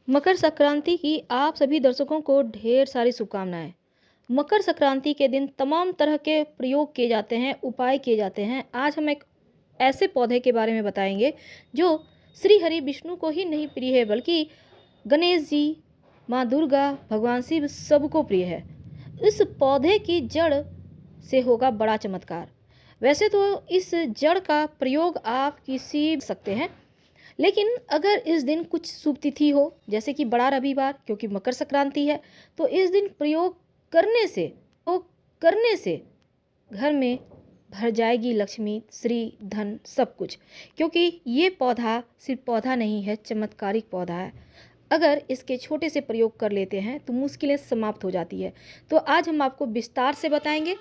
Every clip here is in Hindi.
मकर संक्रांति की आप सभी दर्शकों को ढेर सारी शुभकामनाएं। मकर संक्रांति के दिन तमाम तरह के प्रयोग किए जाते हैं, उपाय किए जाते हैं। आज हम एक ऐसे पौधे के बारे में बताएंगे जो श्री हरि विष्णु को ही नहीं प्रिय है, बल्कि गणेश जी, माँ दुर्गा, भगवान शिव सबको प्रिय है। इस पौधे की जड़ से होगा बड़ा चमत्कार। वैसे तो इस जड़ का प्रयोग आप किसी सकते हैं, लेकिन अगर इस दिन कुछ शुभ तिथि हो, जैसे कि बड़ा रविवार, क्योंकि मकर संक्रांति है, तो इस दिन प्रयोग करने से घर में भर जाएगी लक्ष्मी, श्री, धन, सब कुछ। क्योंकि ये पौधा सिर्फ पौधा नहीं है, चमत्कारिक पौधा है। अगर इसके छोटे से प्रयोग कर लेते हैं तो मुश्किलें समाप्त हो जाती है। तो आज हम आपको विस्तार से बताएंगे।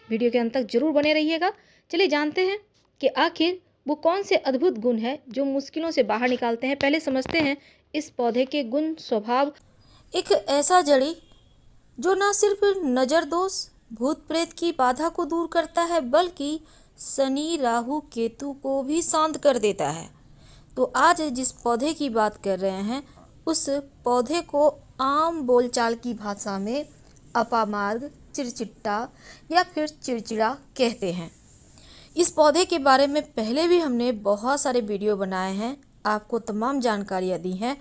वीडियो के अंत तक जरूर बने रहिएगा। चलिए जानते हैं कि आखिर वो कौन से अद्भुत गुण हैं जो मुश्किलों से बाहर निकालते हैं। पहले समझते हैं इस पौधे के गुण स्वभाव। एक ऐसा जड़ी जो न सिर्फ नज़र दोष, भूत प्रेत की बाधा को दूर करता है, बल्कि शनि, राहु, केतु को भी शांत कर देता है। तो आज जिस पौधे की बात कर रहे हैं, उस पौधे को आम बोलचाल की भाषा में अपामार्ग, चिड़चिट्टा या फिर चिड़चिड़ा कहते हैं। इस पौधे के बारे में पहले भी हमने बहुत सारे वीडियो बनाए हैं, आपको तमाम जानकारियाँ दी हैं।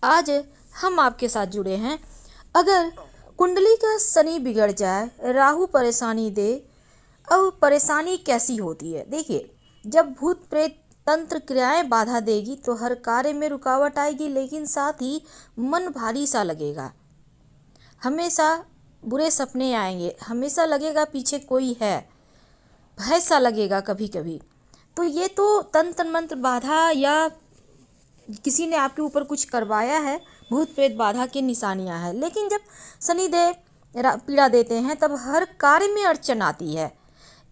आज हम आपके साथ जुड़े हैं। अगर कुंडली का शनि बिगड़ जाए, राहु परेशानी दे, अब परेशानी कैसी होती है देखिए। जब भूत प्रेत तंत्र क्रियाएं बाधा देगी तो हर कार्य में रुकावट आएगी, लेकिन साथ ही मन भारी सा लगेगा। हमेशा बुरे सपने आएंगे, हमेशा लगेगा पीछे कोई है, भय सा लगेगा कभी कभी। तो ये तो तंत्र मंत्र बाधा या किसी ने आपके ऊपर कुछ करवाया है, भूत प्रेत बाधा की निशानियां हैं। लेकिन जब शनिदेव पीड़ा देते हैं तब हर कार्य में अड़चन आती है।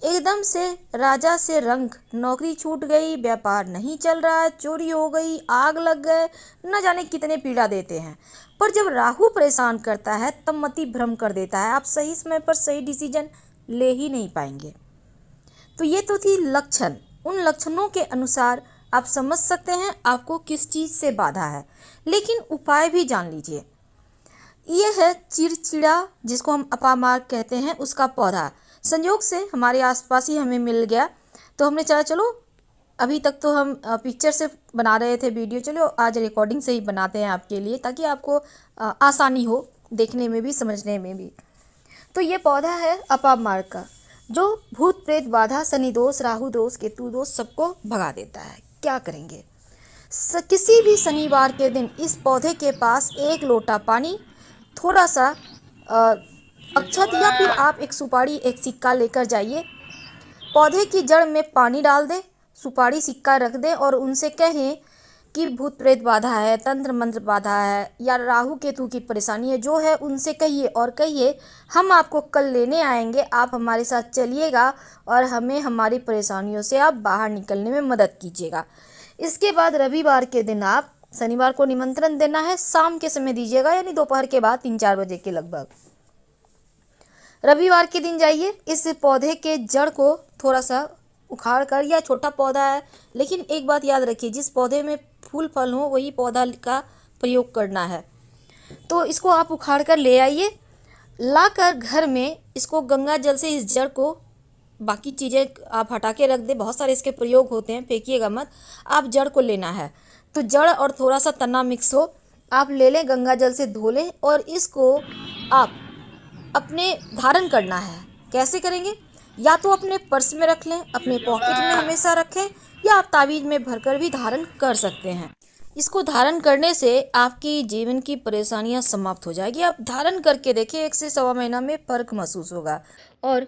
एकदम से राजा से रंग, नौकरी छूट गई, व्यापार नहीं चल रहा है, चोरी हो गई, आग लग गए, न जाने कितने पीड़ा देते हैं। पर जब राहु परेशान करता है तब मति भ्रम कर देता है, आप सही समय पर सही डिसीजन ले ही नहीं पाएंगे। तो ये तो थी लक्षण। उन लक्षणों के अनुसार आप समझ सकते हैं आपको किस चीज़ से बाधा है। लेकिन उपाय भी जान लीजिए। ये है चिड़चिड़ा, जिसको हम अपामार्ग कहते हैं, उसका पौधा। संयोग से हमारे आसपास ही हमें मिल गया, तो हमने चाहा चलो, अभी तक तो हम पिक्चर से बना रहे थे वीडियो, चलो आज रिकॉर्डिंग से ही बनाते हैं आपके लिए, ताकि आपको आसानी हो देखने में भी, समझने में भी। तो ये पौधा है अपामार्ग का, जो भूत प्रेत बाधा, शनि दोष, राहु दोष, केतु दोष सबको भगा देता है। क्या करेंगे? किसी भी शनिवार के दिन इस पौधे के पास एक लोटा पानी, थोड़ा सा अक्षत या फिर आप एक सुपारी, एक सिक्का लेकर जाइए। पौधे की जड़ में पानी डाल दें, सुपारी, सिक्का रख दें और उनसे कहें कि भूत प्रेत बाधा है, तंत्र मंत्र बाधा है या राहु केतु की परेशानी है, जो है उनसे कहिए और कहिए हम आपको कल लेने आएंगे, आप हमारे साथ चलिएगा और हमें हमारी परेशानियों से आप बाहर निकलने में मदद कीजिएगा। इसके बाद रविवार के दिन आप, शनिवार को निमंत्रण देना है, शाम के समय दीजिएगा, यानी दोपहर के बाद 3-4 बजे के लगभग। रविवार के दिन जाइए, इस पौधे के जड़ को थोड़ा सा उखाड़ कर, या छोटा पौधा है, लेकिन एक बात याद रखिए, जिस पौधे में फूल फल हो वही पौधा का प्रयोग करना है। तो इसको आप उखाड़ कर ले आइए, लाकर घर में इसको गंगा जल से इस जड़ को, बाकी चीज़ें आप हटा के रख दें, बहुत सारे इसके प्रयोग होते हैं, फेंकिएगा मत, आप जड़ को लेना है। तो जड़ और थोड़ा सा तना मिक्स हो, आप ले लें, गंगा जल से धो लें और इसको आप अपने धारण करना है। कैसे करेंगे? या तो अपने पर्स में रख लें, अपने पॉकेट में हमेशा रखें, या आप ताबीज में भरकर भी धारण कर सकते हैं। इसको धारण करने से आपकी जीवन की परेशानियां समाप्त हो जाएगी। आप धारण करके देखिए, 1 से सवा महीना में फर्क महसूस होगा। और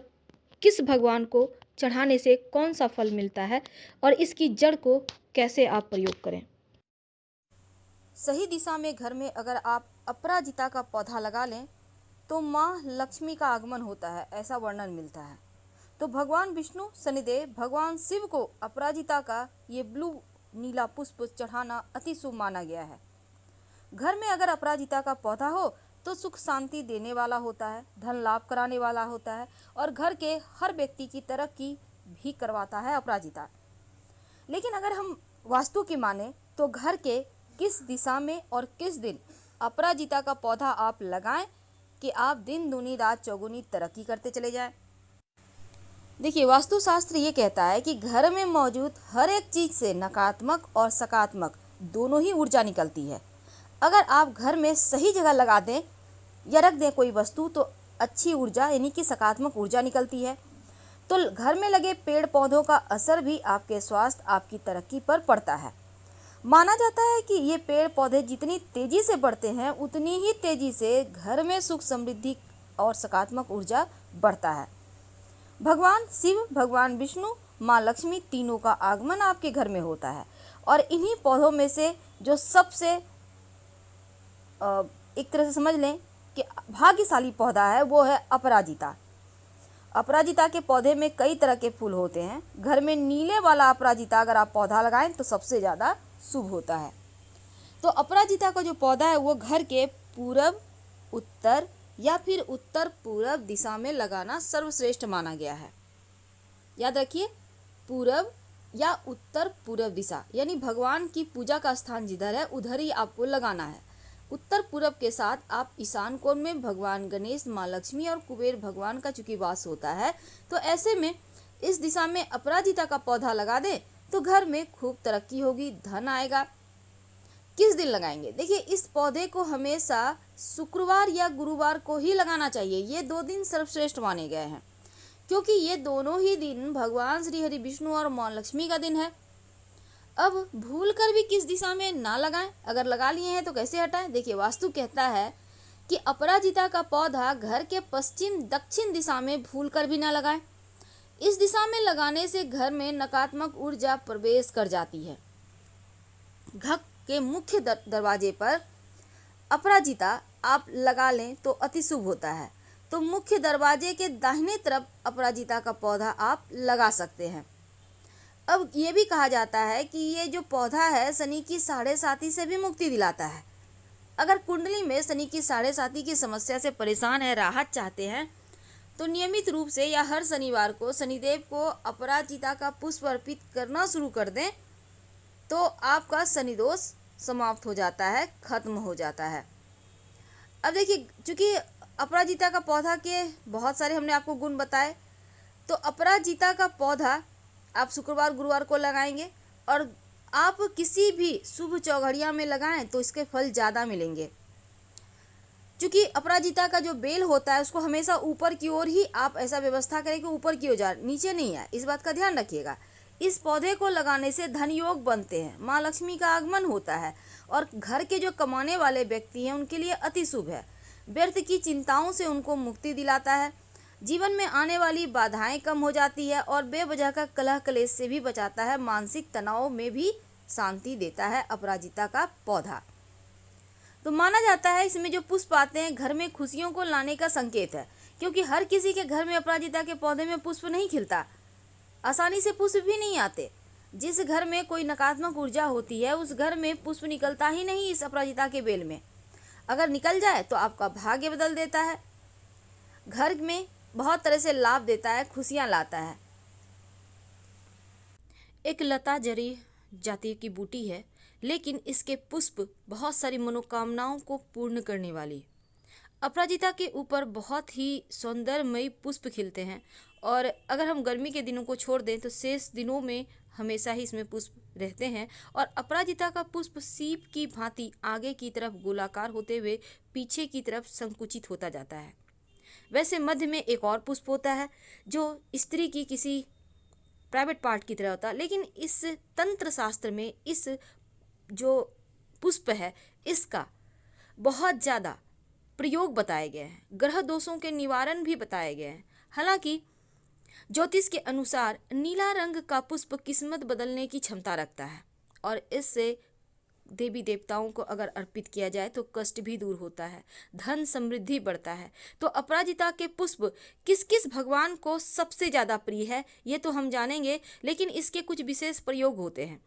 किस भगवान को चढ़ाने से कौन सा फल मिलता है और इसकी जड़ को कैसे आप प्रयोग करें। सही दिशा में घर में अगर आप अपराजिता का पौधा लगा लें तो माँ लक्ष्मी का आगमन होता है, ऐसा वर्णन मिलता है। तो भगवान विष्णु, शनिदेव, भगवान शिव को अपराजिता का ये ब्लू नीला पुष्प चढ़ाना अति शुभ माना गया है। घर में अगर अपराजिता का पौधा हो तो सुख शांति देने वाला होता है, धन लाभ कराने वाला होता है और घर के हर व्यक्ति की तरक्की भी करवाता है अपराजिता। लेकिन अगर हम वास्तु की माने तो घर के किस दिशा में और किस दिन अपराजिता का पौधा आप लगाएं कि आप दिन दूनी रात चौगुनी तरक्की करते चले जाएं। देखिए, वास्तुशास्त्र ये कहता है कि घर में मौजूद हर एक चीज से नकारात्मक और सकारात्मक दोनों ही ऊर्जा निकलती है। अगर आप घर में सही जगह लगा दें या रख दें कोई वस्तु तो अच्छी ऊर्जा यानी कि सकारात्मक ऊर्जा निकलती है। तो घर में लगे पेड़ पौधों का असर भी आपके स्वास्थ्य, आपकी तरक्की पर पड़ता है। माना जाता है कि ये पेड़ पौधे जितनी तेजी से बढ़ते हैं उतनी ही तेजी से घर में सुख, समृद्धि और सकारात्मक ऊर्जा बढ़ता है। भगवान शिव, भगवान विष्णु, माँ लक्ष्मी तीनों का आगमन आपके घर में होता है। और इन्हीं पौधों में से जो सबसे एक तरह से समझ लें कि भाग्यशाली पौधा है वो है अपराजिता। अपराजिता के पौधे में कई तरह के फूल होते हैं। घर में नीले वाला अपराजिता अगर आप पौधा लगाएं तो सबसे ज़्यादा शुभ होता है। तो अपराजिता का जो पौधा है वो घर के पूरब, उत्तर या फिर उत्तर पूरब दिशा में लगाना सर्वश्रेष्ठ माना गया है। याद रखिए, पूरब या उत्तर पूरब दिशा, यानी भगवान की पूजा का स्थान जिधर है उधर ही आपको लगाना है। उत्तर पूरब के साथ आप ईशान कोण में भगवान गणेश, माँ लक्ष्मी और कुबेर भगवान का चूंकि वास होता है, तो ऐसे में इस दिशा में अपराजिता का पौधा लगा दे तो घर में खूब तरक्की होगी, धन आएगा। किस दिन लगाएंगे? देखिए, इस पौधे को हमेशा शुक्रवार या गुरुवार को ही लगाना चाहिए। ये 2 दिन सर्वश्रेष्ठ माने गए हैं क्योंकि ये दोनों ही दिन भगवान श्री हरि विष्णु और माँ लक्ष्मी का दिन है। अब भूल कर भी किस दिशा में ना लगाएं, अगर लगा लिए हैं तो कैसे हटाएं? देखिए, वास्तु कहता है कि अपराजिता का पौधा घर के पश्चिम दक्षिण दिशा में भूल कर भी ना लगाएं। इस दिशा में लगाने से घर में नकारात्मक ऊर्जा प्रवेश कर जाती है। घर के मुख्य दरवाजे पर अपराजिता आप लगा लें तो अति शुभ होता है। तो मुख्य दरवाजे के दाहिने तरफ अपराजिता का पौधा आप लगा सकते हैं। अब ये भी कहा जाता है कि ये जो पौधा है शनि की 7.5 से भी मुक्ति दिलाता है। अगर कुंडली में शनि की 7.5 की समस्या से परेशान है, राहत चाहते हैं, तो नियमित रूप से या हर शनिवार को शनिदेव को अपराजिता का पुष्प अर्पित करना शुरू कर दें तो आपका शनि दोष समाप्त हो जाता है, खत्म हो जाता है। अब देखिए, चूंकि अपराजिता का पौधा के बहुत सारे हमने आपको गुण बताए, तो अपराजिता का पौधा आप शुक्रवार गुरुवार को लगाएंगे और आप किसी भी शुभ चौघड़िया में लगाएं तो इसके फल ज़्यादा मिलेंगे। चूंकि अपराजिता का जो बेल होता है उसको हमेशा ऊपर की ओर ही आप ऐसा व्यवस्था करें कि ऊपर की ओर जाए, नीचे नहीं आए, इस बात का ध्यान रखिएगा। इस पौधे को लगाने से धन योग बनते हैं, माँ लक्ष्मी का आगमन होता है और घर के जो कमाने वाले व्यक्ति हैं उनके लिए अति शुभ है। व्यर्थ की चिंताओं से उनको मुक्ति दिलाता है, जीवन में आने वाली बाधाएं कम हो जाती है और बेवजह का कलह कलेश से भी बचाता है, मानसिक तनाव में भी शांति देता है अपराजिता का पौधा। तो माना जाता है इसमें जो पुष्प आते हैं घर में खुशियों को लाने का संकेत है, क्योंकि हर किसी के घर में अपराजिता के पौधे में पुष्प नहीं खिलता, आसानी से पुष्प भी नहीं आते। जिस घर में कोई नकारात्मक ऊर्जा होती है उस घर में पुष्प निकलता ही नहीं। इस अपराजिता के बेल में अगर निकल जाए तो आपका भाग्य बदल देता है, घर में बहुत तरह से लाभ देता है, खुशियां लाता है। एक लता जरी जाति की बूटी है, लेकिन इसके पुष्प बहुत सारी मनोकामनाओं को पूर्ण करने वाली। अपराजिता के ऊपर बहुत ही सौंदर्यमयी पुष्प खिलते हैं और अगर हम गर्मी के दिनों को छोड़ दें तो शेष दिनों में हमेशा ही इसमें पुष्प रहते हैं। और अपराजिता का पुष्प सीप की भांति आगे की तरफ गोलाकार होते हुए पीछे की तरफ संकुचित होता जाता है। वैसे मध्य में एक और पुष्प होता है जो स्त्री की किसी प्राइवेट पार्ट की तरह होता है, लेकिन इस तंत्र शास्त्र में इस जो पुष्प है इसका बहुत ज़्यादा प्रयोग बताए गए हैं, ग्रह दोषों के निवारण भी बताए गए हैं। हालांकि ज्योतिष के अनुसार नीला रंग का पुष्प किस्मत बदलने की क्षमता रखता है और इससे देवी देवताओं को अगर अर्पित किया जाए तो कष्ट भी दूर होता है, धन समृद्धि बढ़ता है। तो अपराजिता के पुष्प किस किस भगवान को सबसे ज़्यादा प्रिय है ये तो हम जानेंगे, लेकिन इसके कुछ विशेष प्रयोग होते हैं।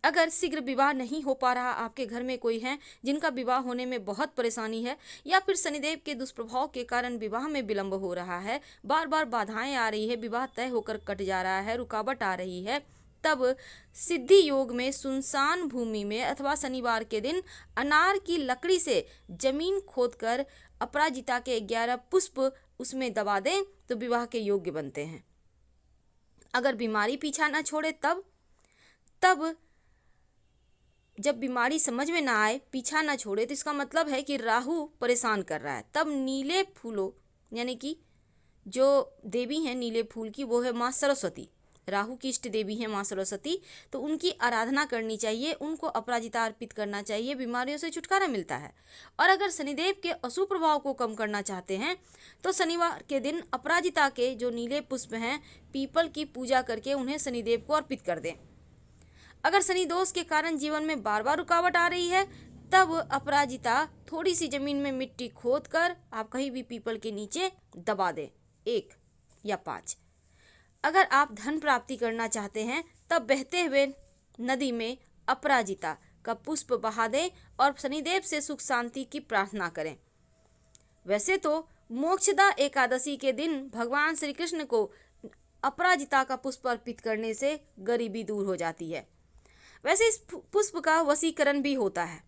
अगर शीघ्र विवाह नहीं हो पा रहा, आपके घर में कोई है जिनका विवाह होने में बहुत परेशानी है या फिर शनिदेव के दुष्प्रभाव के कारण विवाह में विलंब हो रहा है, बार बार बाधाएं आ रही है, विवाह तय होकर कट जा रहा है, रुकावट आ रही है, तब सिद्धि योग में सुनसान भूमि में अथवा शनिवार के दिन अनार की लकड़ी से जमीन खोदकर अपराजिता के 11 पुष्प उसमें दबा दें तो विवाह के योग्य बनते हैं। अगर बीमारी पीछा न छोड़े तब जब बीमारी समझ में ना आए, पीछा ना छोड़े, तो इसका मतलब है कि राहु परेशान कर रहा है। तब नीले फूलों यानी कि जो देवी हैं नीले फूल की, वो है माँ सरस्वती, राहु की इष्ट देवी है माँ सरस्वती, तो उनकी आराधना करनी चाहिए, उनको अपराजिता अर्पित करना चाहिए, बीमारियों से छुटकारा मिलता है। और अगर शनिदेव के अशुभ प्रभाव को कम करना चाहते हैं तो शनिवार के दिन अपराजिता के जो नीले पुष्प हैं, पीपल की पूजा करके उन्हें शनिदेव को अर्पित कर दें। अगर शनि दोष के कारण जीवन में बार बार रुकावट आ रही है, तब अपराजिता थोड़ी सी जमीन में मिट्टी खोद कर आप कहीं भी पीपल के नीचे दबा दें, 1 या 5। अगर आप धन प्राप्ति करना चाहते हैं तब बहते हुए नदी में अपराजिता का पुष्प बहा दें और शनिदेव से सुख शांति की प्रार्थना करें। वैसे तो मोक्षदा एकादशी के दिन भगवान श्री कृष्ण को अपराजिता का पुष्प अर्पित करने से गरीबी दूर हो जाती है। वैसे इस पुष्प का वशीकरण भी होता है।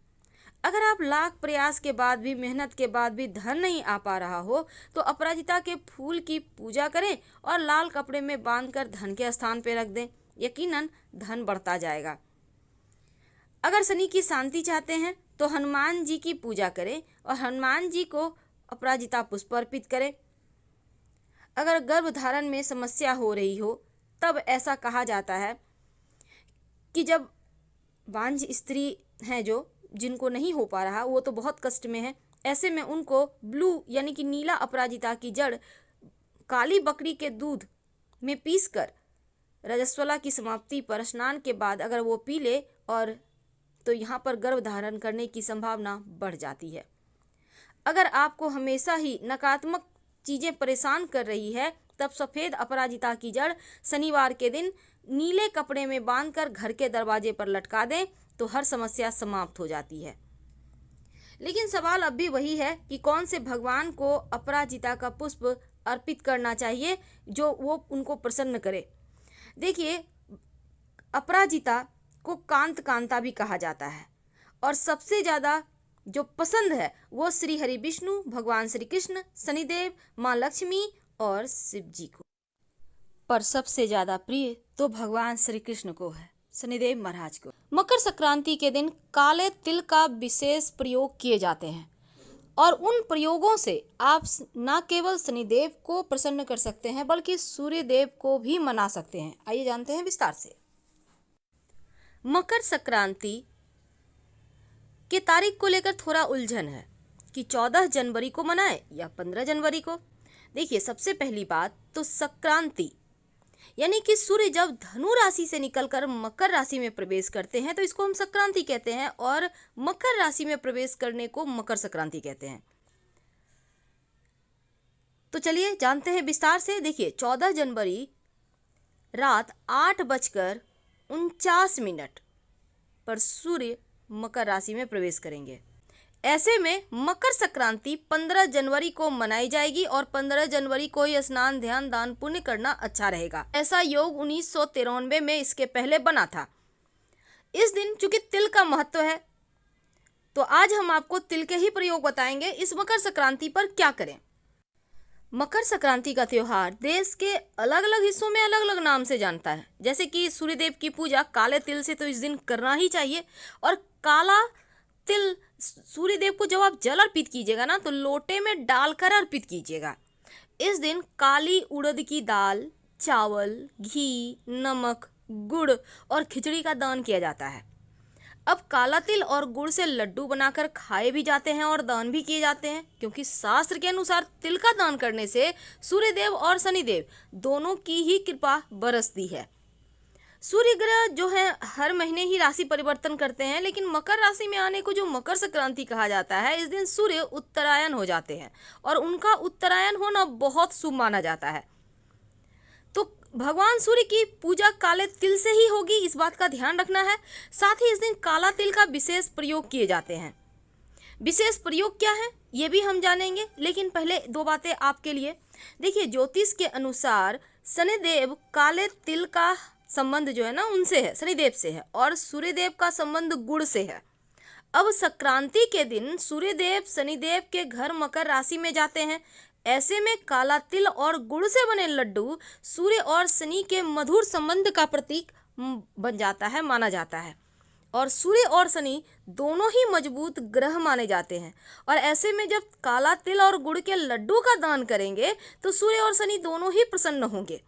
अगर आप लाख प्रयास के बाद भी, मेहनत के बाद भी धन नहीं आ पा रहा हो तो अपराजिता के फूल की पूजा करें और लाल कपड़े में बांधकर धन के स्थान पर रख दें, यकीनन धन बढ़ता जाएगा। अगर शनि की शांति चाहते हैं तो हनुमान जी की पूजा करें और हनुमान जी को अपराजिता पुष्प अर्पित करें। अगर गर्भधारण में समस्या हो रही हो तब ऐसा कहा जाता है कि जब बांझ स्त्री हैं जो जिनको नहीं हो पा रहा, वो तो बहुत कष्ट में है, ऐसे में उनको ब्लू यानी कि नीला अपराजिता की जड़ काली बकरी के दूध में पीसकर रजस्वला की समाप्ति पर स्नान के बाद अगर वो पी ले और तो यहाँ पर गर्भ धारण करने की संभावना बढ़ जाती है। अगर आपको हमेशा ही नकारात्मक चीज़ें परेशान कर रही है तब सफ़ेद अपराजिता की जड़ शनिवार के दिन नीले कपड़े में बांधकर घर के दरवाजे पर लटका दें तो हर समस्या समाप्त हो जाती है। लेकिन सवाल अब भी वही है कि कौन से भगवान को अपराजिता का पुष्प अर्पित करना चाहिए जो वो उनको प्रसन्न करे। देखिए, अपराजिता को कांत कांता भी कहा जाता है और सबसे ज़्यादा जो पसंद है वो श्री हरि विष्णु, भगवान श्री कृष्ण, शनिदेव, माँ लक्ष्मी और शिव जी को, पर सबसे ज़्यादा प्रिय तो भगवान श्री कृष्ण को है, शनिदेव महाराज को। मकर संक्रांति के दिन काले तिल का विशेष प्रयोग किए जाते हैं और उन प्रयोगों से आप न केवल शनिदेव को प्रसन्न कर सकते हैं बल्कि सूर्य देव को भी मना सकते हैं। आइए जानते हैं विस्तार से। मकर संक्रांति के तारीख को लेकर थोड़ा उलझन है कि 14 जनवरी को मनाए या 15 जनवरी को। देखिए, सबसे पहली बात तो संक्रांति यानी कि सूर्य जब धनु राशि से निकलकर मकर राशि में प्रवेश करते हैं तो इसको हम संक्रांति कहते हैं और मकर राशि में प्रवेश करने को मकर संक्रांति कहते हैं। तो चलिए जानते हैं विस्तार से। देखिए, 14 जनवरी रात 8:49 पर सूर्य मकर राशि में प्रवेश करेंगे। ऐसे में मकर संक्रांति 15 जनवरी को मनाई जाएगी और 15 जनवरी को ही स्नान, ध्यान, दान, पुण्य करना अच्छा रहेगा। ऐसा योग 1993 में इसके पहले बना था। इस दिन चूंकि तिल का महत्व है तो आज हम आपको तिल के ही प्रयोग बताएंगे। इस मकर संक्रांति पर क्या करें। मकर संक्रांति का त्योहार देश के अलग अलग हिस्सों में अलग अलग नाम से जानता है। जैसे कि सूर्यदेव की पूजा काले तिल से तो इस दिन करना ही चाहिए और काला तिल सूर्यदेव को जब आप जल अर्पित कीजिएगा ना तो लोटे में डालकर अर्पित कीजिएगा। इस दिन काली उड़द की दाल, चावल, घी, नमक, गुड़ और खिचड़ी का दान किया जाता है। अब काला तिल और गुड़ से लड्डू बनाकर खाए भी जाते हैं और दान भी किए जाते हैं, क्योंकि शास्त्र के अनुसार तिल का दान करने से सूर्यदेव और शनिदेव दोनों की ही कृपा बरसती है। सूर्य ग्रह जो है हर महीने ही राशि परिवर्तन करते हैं, लेकिन मकर राशि में आने को जो मकर संक्रांति कहा जाता है, इस दिन सूर्य उत्तरायण हो जाते हैं और उनका उत्तरायण होना बहुत शुभ माना जाता है। तो भगवान सूर्य की पूजा काले तिल से ही होगी, इस बात का ध्यान रखना है। साथ ही इस दिन काला तिल का विशेष प्रयोग किए जाते हैं। विशेष प्रयोग क्या है ये भी हम जानेंगे, लेकिन पहले 2 बातें आपके लिए। देखिए, ज्योतिष के अनुसार शनिदेव काले तिल का संबंध जो है ना उनसे है, शनिदेव से है, और सूर्यदेव का संबंध गुड़ से है। अब संक्रांति के दिन सूर्यदेव शनिदेव के घर मकर राशि में जाते हैं। ऐसे में काला तिल और गुड़ से बने लड्डू सूर्य और शनि के मधुर संबंध का प्रतीक बन जाता है, माना जाता है। और सूर्य और शनि दोनों ही मजबूत ग्रह माने जाते हैं, और ऐसे में जब काला तिल और गुड़ के लड्डू का दान करेंगे तो सूर्य और शनि दोनों ही प्रसन्न होंगे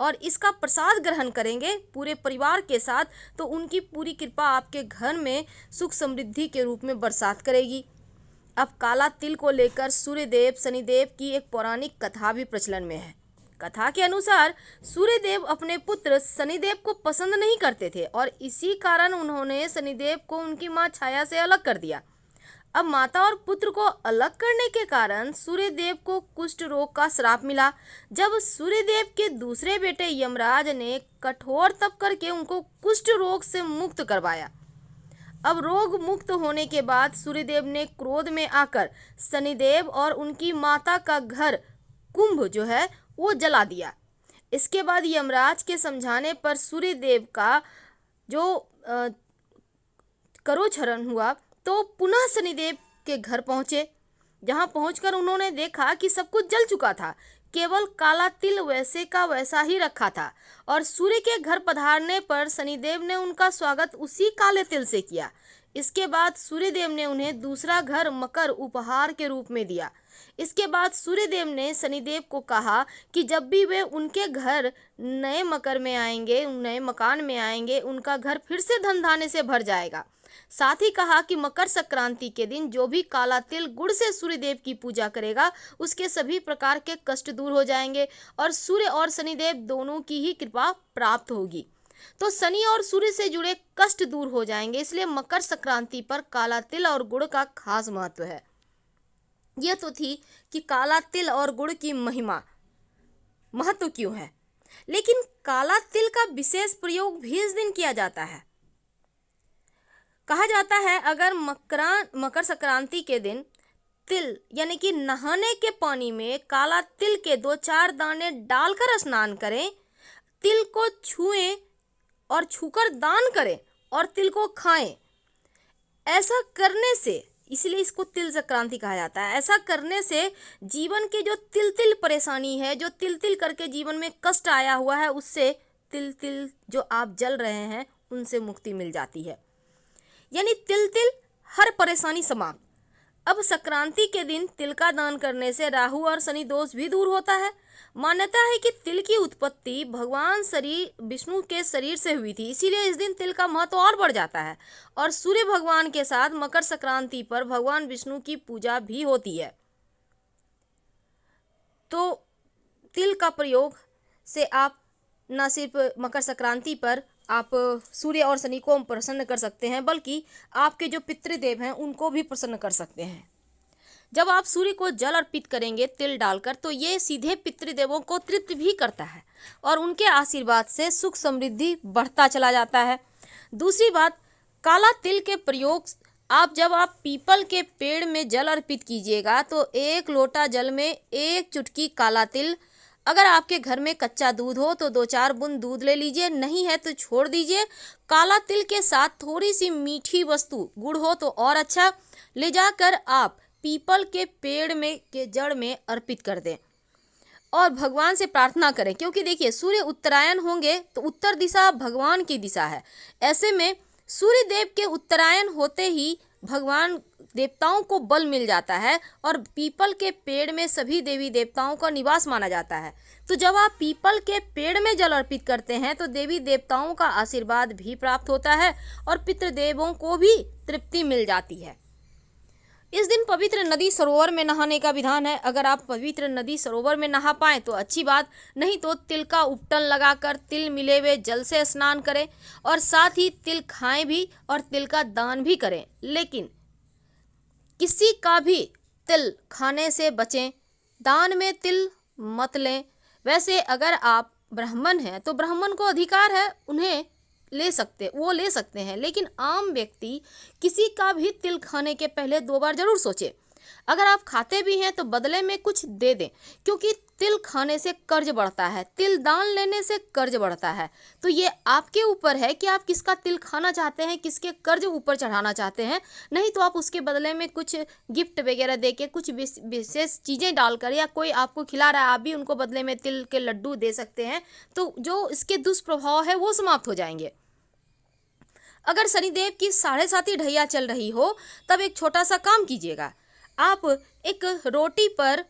और इसका प्रसाद ग्रहण करेंगे पूरे परिवार के साथ, तो उनकी पूरी कृपा आपके घर में सुख समृद्धि के रूप में बरसात करेगी। अब काला तिल को लेकर सूर्यदेव शनिदेव की एक पौराणिक कथा भी प्रचलन में है। कथा के अनुसार सूर्यदेव अपने पुत्र शनिदेव को पसंद नहीं करते थे और इसी कारण उन्होंने शनिदेव को उनकी मां छाया से अलग कर दिया। अब माता और पुत्र को अलग करने के कारण सूर्यदेव को कुष्ठ रोग का श्राप मिला। जब सूर्यदेव के दूसरे बेटे यमराज ने कठोर तप करके उनको कुष्ठ रोग से मुक्त करवाया। अब रोग मुक्त होने के बाद सूर्यदेव ने क्रोध में आकर शनिदेव और उनकी माता का घर कुंभ जो है वो जला दिया। इसके बाद यमराज के समझाने पर सूर्यदेव का जो करोचरण हुआ तो पुनः शनिदेव के घर पहुंचे, जहां पहुंचकर उन्होंने देखा कि सब कुछ जल चुका था, केवल काला तिल वैसे का वैसा ही रखा था। और सूर्य के घर पधारने पर शनिदेव ने उनका स्वागत उसी काले तिल से किया। इसके बाद सूर्यदेव ने उन्हें दूसरा घर मकर उपहार के रूप में दिया। इसके बाद सूर्यदेव ने शनिदेव को कहा कि जब भी वे उनके घर नए मकर में आएंगे, नए मकान में आएंगे, उनका घर फिर से धन धान्य से भर जाएगा। साथ ही कहा कि मकर संक्रांति के दिन जो भी काला तिल गुड़ से सूर्यदेव की पूजा करेगा उसके सभी प्रकार के कष्ट दूर हो जाएंगे और सूर्य और शनिदेव दोनों की ही कृपा प्राप्त होगी। तो शनि और सूर्य से जुड़े कष्ट दूर हो जाएंगे, इसलिए मकर संक्रांति पर काला तिल और गुड़ का खास महत्व है। यह तो थी कि काला तिल और गुड़ की महिमा, महत्व क्यों है। लेकिन काला तिल का विशेष प्रयोग भी इस दिन किया जाता है। कहा जाता है अगर मकर संक्रांति के दिन तिल यानी कि नहाने के पानी में काला तिल के 2-4 दाने डालकर स्नान करें, तिल को छुएं और छूकर दान करें और तिल को खाएं। ऐसा करने से, इसलिए इसको तिल संक्रांति कहा जाता है, ऐसा करने से जीवन के जो तिल तिल परेशानी है, जो तिल तिल करके जीवन में कष्ट आया हुआ है, उससे तिल तिल जो आप जल रहे हैं उनसे मुक्ति मिल जाती है। यानी तिल तिल हर परेशानी समाप्त। अब संक्रांति के दिन तिल का दान करने से राहु और शनि दोष भी दूर होता है। मान्यता है कि तिल की उत्पत्ति भगवान विष्णु के शरीर से हुई थी, इसीलिए इस दिन तिल का महत्व और बढ़ जाता है। और सूर्य भगवान के साथ मकर संक्रांति पर भगवान विष्णु की पूजा भी होती है। तो तिल का प्रयोग से आप न सिर्फ मकर संक्रांति पर आप सूर्य और शनि को प्रसन्न कर सकते हैं, बल्कि आपके जो पितृदेव हैं उनको भी प्रसन्न कर सकते हैं। जब आप सूर्य को जल अर्पित करेंगे तिल डालकर, तो ये सीधे पितृदेवों को तृप्त भी करता है और उनके आशीर्वाद से सुख समृद्धि बढ़ता चला जाता है। दूसरी बात, काला तिल के प्रयोग जब आप पीपल के पेड़ में जल अर्पित कीजिएगा तो 1 लोटा जल में 1 चुटकी काला तिल, अगर आपके घर में कच्चा दूध हो तो 2-4 बूंद दूध ले लीजिए, नहीं है तो छोड़ दीजिए। काला तिल के साथ थोड़ी सी मीठी वस्तु, गुड़ हो तो और अच्छा, ले जाकर आप पीपल के पेड़ में के जड़ में अर्पित कर दें और भगवान से प्रार्थना करें। क्योंकि देखिए सूर्य उत्तरायण होंगे तो उत्तर दिशा भगवान की दिशा है। ऐसे में सूर्य देव के उत्तरायण होते ही भगवान देवताओं को बल मिल जाता है और पीपल के पेड़ में सभी देवी देवताओं का निवास माना जाता है। तो जब आप पीपल के पेड़ में जल अर्पित करते हैं तो देवी देवताओं का आशीर्वाद भी प्राप्त होता है और पितृदेवों को भी तृप्ति मिल जाती है। इस दिन पवित्र नदी सरोवर में नहाने का विधान है। अगर आप पवित्र नदी सरोवर में नहा पाएँ तो अच्छी बात, नहीं तो तिल का उपटन लगाकर तिल मिले हुए जल से स्नान करें और साथ ही तिल खाएं भी और तिल का दान भी करें। लेकिन किसी का भी तिल खाने से बचें, दान में तिल मत लें। वैसे अगर आप ब्राह्मण हैं तो ब्राह्मण को अधिकार है, उन्हें ले सकते हैं, लेकिन आम व्यक्ति किसी का भी तिल खाने के पहले 2 बार जरूर सोचे। अगर आप खाते भी हैं तो बदले में कुछ दे दें, क्योंकि तिल खाने से कर्ज बढ़ता है, तिल दान लेने से कर्ज बढ़ता है। तो ये आपके ऊपर है कि आप किसका तिल खाना चाहते हैं, किसके कर्ज ऊपर चढ़ाना चाहते हैं। नहीं तो आप उसके बदले में कुछ गिफ्ट वगैरह दे के, कुछ विशेष चीज़ें डालकर, या कोई आपको खिला रहा है आप भी उनको बदले में तिल के लड्डू दे सकते हैं। तो जो इसके दुष्प्रभाव है वो समाप्त हो जाएंगे। अगर शनिदेव की 7.5 ढैया चल रही हो, तब एक छोटा सा काम कीजिएगा। आप एक रोटी पर,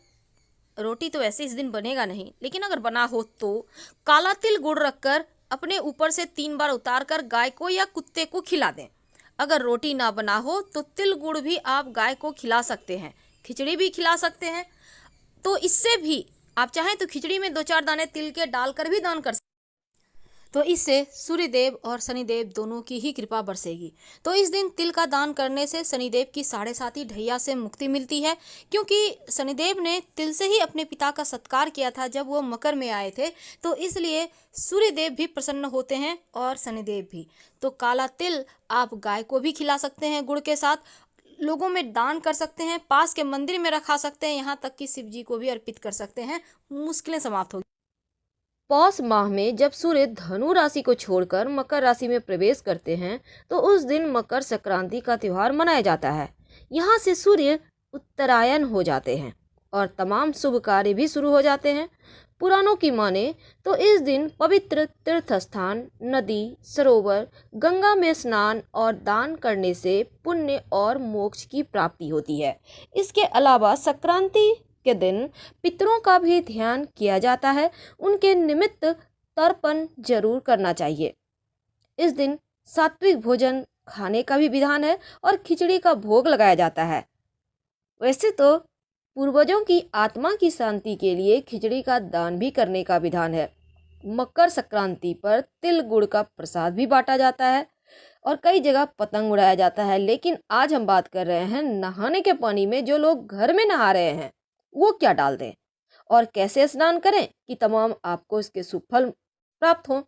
रोटी तो ऐसे इस दिन बनेगा नहीं, लेकिन अगर बना हो तो काला तिल गुड़ रखकर अपने ऊपर से 3 बार उतार कर गाय को या कुत्ते को खिला दें। अगर रोटी ना बना हो तो तिल गुड़ भी आप गाय को खिला सकते हैं, खिचड़ी भी खिला सकते हैं। तो इससे भी आप चाहें तो खिचड़ी में 2-4 दाने तिल के डालकर भी दान कर सकते हैं। तो इससे सूर्यदेव और शनिदेव दोनों की ही कृपा बरसेगी। तो इस दिन तिल का दान करने से शनिदेव की 7.5 ढैया से मुक्ति मिलती है, क्योंकि शनिदेव ने तिल से ही अपने पिता का सत्कार किया था जब वो मकर में आए थे। तो इसलिए सूर्यदेव भी प्रसन्न होते हैं और शनिदेव भी। तो काला तिल आप गाय को भी खिला सकते हैं गुड़ के साथ, लोगों में दान कर सकते हैं, पास के मंदिर में रखा सकते हैं, यहाँ तक कि शिव जी को भी अर्पित कर सकते हैं। मुश्किलें समाप्त होगी। पौष माह में जब सूर्य धनु राशि को छोड़कर मकर राशि में प्रवेश करते हैं, तो उस दिन मकर संक्रांति का त्योहार मनाया जाता है। यहाँ से सूर्य उत्तरायण हो जाते हैं और तमाम शुभ कार्य भी शुरू हो जाते हैं। पुराणों की माने तो इस दिन पवित्र तीर्थ स्थान, नदी, सरोवर, गंगा में स्नान और दान करने से पुण्य और मोक्ष की प्राप्ति होती है। इसके अलावा संक्रांति के दिन पितरों का भी ध्यान किया जाता है, उनके निमित्त तर्पण जरूर करना चाहिए। इस दिन सात्विक भोजन खाने का भी विधान है और खिचड़ी का भोग लगाया जाता है। वैसे तो पूर्वजों की आत्मा की शांति के लिए खिचड़ी का दान भी करने का विधान है। मकर संक्रांति पर तिल गुड़ का प्रसाद भी बांटा जाता है और कई जगह पतंग उड़ाया जाता है। लेकिन आज हम बात कर रहे हैं नहाने के पानी में जो लोग घर में नहा रहे हैं वो क्या डाल दें और कैसे स्नान करें कि तमाम आपको इसके शुभ फल प्राप्त हों।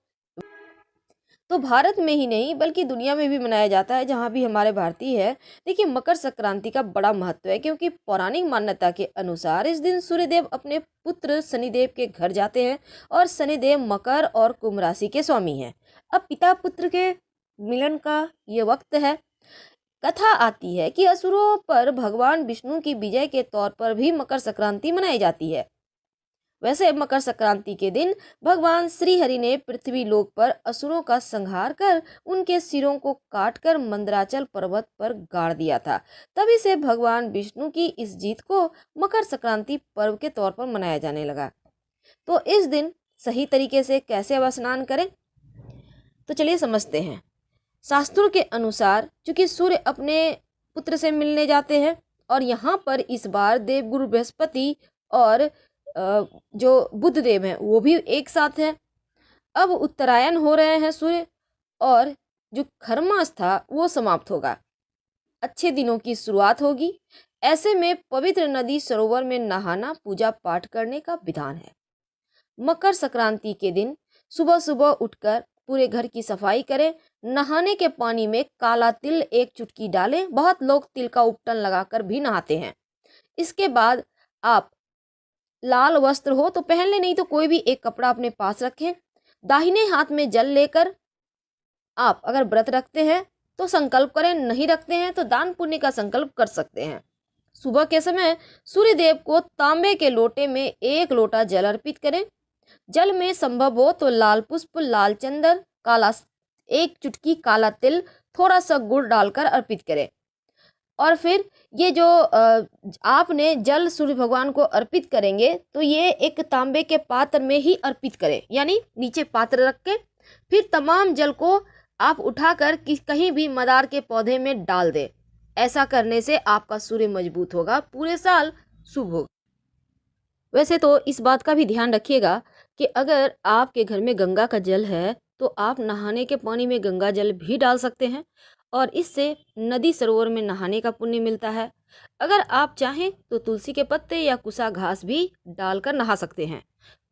तो भारत में ही नहीं बल्कि दुनिया में भी मनाया जाता है, जहाँ भी हमारे भारतीय है। देखिए, मकर संक्रांति का बड़ा महत्व है, क्योंकि पौराणिक मान्यता के अनुसार इस दिन सूर्यदेव अपने पुत्र शनिदेव के घर जाते हैं और शनिदेव मकर और कुंभ राशि के स्वामी हैं। अब पिता पुत्र के मिलन का ये वक्त है। कथा आती है कि असुरों पर भगवान विष्णु की विजय के तौर पर भी मकर संक्रांति मनाई जाती है। वैसे मकर संक्रांति के दिन भगवान श्री हरि ने पृथ्वी लोक पर असुरों का संहार कर उनके सिरों को काटकर मंदराचल पर्वत पर गाड़ दिया था। तभी से भगवान विष्णु की इस जीत को मकर संक्रांति पर्व के तौर पर मनाया जाने लगा। तो इस दिन सही तरीके से कैसे अब स्नान करें, तो चलिए समझते हैं। शास्त्रों के अनुसार चूंकि सूर्य अपने पुत्र से मिलने जाते हैं और यहाँ पर इस बार देवगुरु बृहस्पति और जो बुध देव हैं वो भी एक साथ हैं। अब उत्तरायण हो रहे हैं सूर्य और जो खरमास था वो समाप्त होगा, अच्छे दिनों की शुरुआत होगी। ऐसे में पवित्र नदी सरोवर में नहाना पूजा पाठ करने का विधान है। मकर संक्रांति के दिन सुबह सुबह उठकर पूरे घर की सफाई करें। नहाने के पानी में काला तिल 1 चुटकी डालें। बहुत लोग तिल का उपटन लगाकर भी नहाते हैं। इसके बाद आप लाल वस्त्र हो तो पहन ले, नहीं तो कोई भी एक कपड़ा अपने पास रखें। दाहिने हाथ में जल लेकर आप अगर व्रत रखते हैं तो संकल्प करें, नहीं रखते हैं तो दान पुण्य का संकल्प कर सकते हैं। सुबह के समय सूर्य देव को तांबे के लोटे में 1 लोटा जल अर्पित करें। जल में संभव हो तो लाल पुष्प, लाल चंदन, काला 1 चुटकी काला तिल, थोड़ा सा गुड़ डालकर अर्पित करें। और फिर ये जो आपने जल सूर्य भगवान को अर्पित करेंगे तो ये एक तांबे के पात्र में ही अर्पित करें, यानी नीचे पात्र रख के फिर तमाम जल को आप उठाकर कहीं भी मदार के पौधे में डाल दें। ऐसा करने से आपका सूर्य मजबूत होगा, पूरे साल शुभ होगा। वैसे तो इस बात का भी ध्यान रखिएगा कि अगर आपके घर में गंगा का जल है तो आप नहाने के पानी में गंगा जल भी डाल सकते हैं और इससे नदी सरोवर में नहाने का पुण्य मिलता है। अगर आप चाहें तो तुलसी के पत्ते या कुसा घास भी डालकर नहा सकते हैं।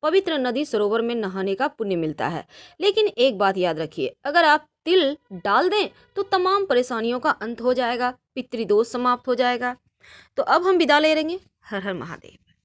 पवित्र नदी सरोवर में नहाने का पुण्य मिलता है। लेकिन एक बात याद रखिए, अगर आप तिल डाल दें तो तमाम परेशानियों का अंत हो जाएगा, पितृदोष समाप्त हो जाएगा। तो अब हम विदा ले लेंगे। हर हर महादेव।